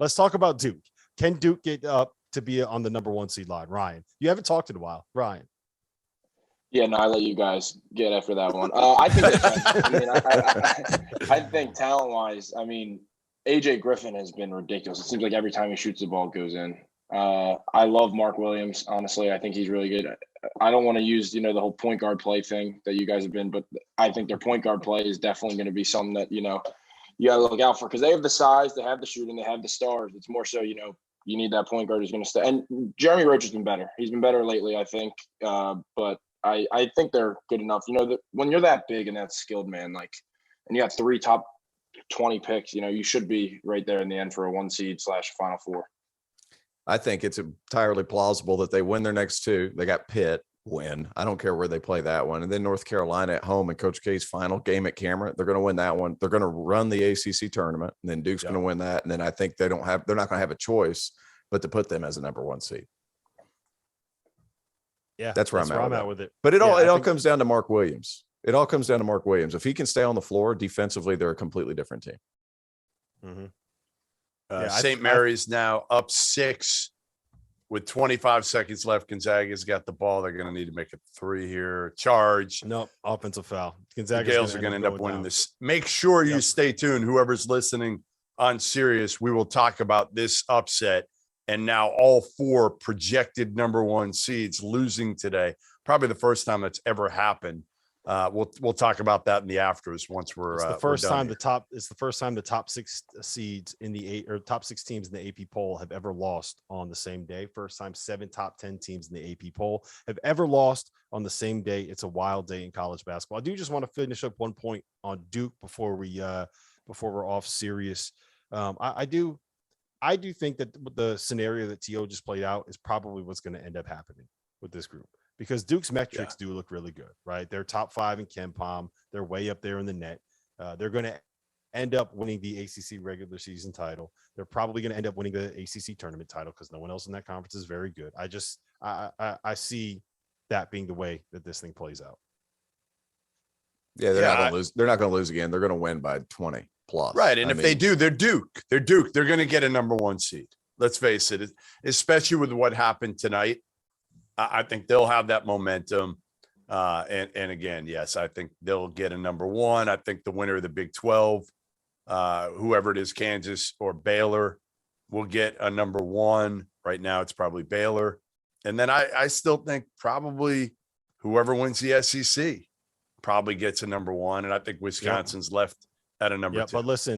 let's talk about Duke. Can Duke get up to be on the number 1 seed line? Ryan, you haven't talked in a while. Ryan. Yeah, no, I let you guys get after that one. I think they can. I mean, I think talent-wise, I mean, AJ Griffin has been ridiculous. It seems like every time he shoots the ball, it goes in. I love Mark Williams. Honestly, I think he's really good. I don't want to use, the whole point guard play thing that you guys have been, but I think their point guard play is definitely going to be something that, you got to look out for because they have the size, they have the shooting, they have the stars. It's more so, you need that point guard who's going to stay. And Jeremy Roach has been better. He's been better lately, I think. But I think they're good enough. When you're that big and that skilled, man, and you got 3 top 20 picks, you should be right there in the end for a 1 seed / Final Four. I think it's entirely plausible that they win their next 2. They got Pitt win. I don't care where they play that one. And then North Carolina at home and Coach K's final game at Cameron. They're going to win that one. They're going to run the ACC tournament. And then Duke's going to win that. And then I think they're not going to have a choice but to put them as a number 1 seed. Yeah, that's where I'm at with it. But it all comes down to Mark Williams. It all comes down to Mark Williams. If he can stay on the floor defensively, they're a completely different team. Mm-hmm. St. Mary's now up 6 with 25 seconds left. Gonzaga's got the ball. They're going to need to make a 3 here. Charge. Nope. Offensive foul. The Gales are going to end up winning this. Make sure you stay tuned. Whoever's listening on Sirius, we will talk about this upset. And now all 4 projected number 1 seeds losing today. Probably the first time that's ever happened. We'll talk about that in the afters once we're. It's the first time the top 6 seeds in the top 6 teams in the AP poll have ever lost on the same day. First time 7 top 10 teams in the AP poll have ever lost on the same day. It's a wild day in college basketball. I do just want to finish up one point on Duke before we're off serious. I do think that the scenario that T.O. just played out is probably what's going to end up happening with this group because Duke's metrics do look really good, right? They're top 5 in KenPom. They're way up there in the net. They're going to end up winning the ACC regular season title. They're probably going to end up winning the ACC tournament title because no one else in that conference is very good. I see that being the way that this thing plays out. Yeah, they're not going to lose. They're not going to lose again. They're going to win by 20 plus. Right. And they do, they're Duke. They're Duke. They're going to get a number 1 seed. Let's face it, especially with what happened tonight. I think they'll have that momentum. And again, yes, I think they'll get a number 1. I think the winner of the Big 12, whoever it is, Kansas or Baylor, will get a number 1. Right now, it's probably Baylor. And then I still think probably whoever wins the SEC probably gets a number 1. And I think Wisconsin's left at a number 2. But listen,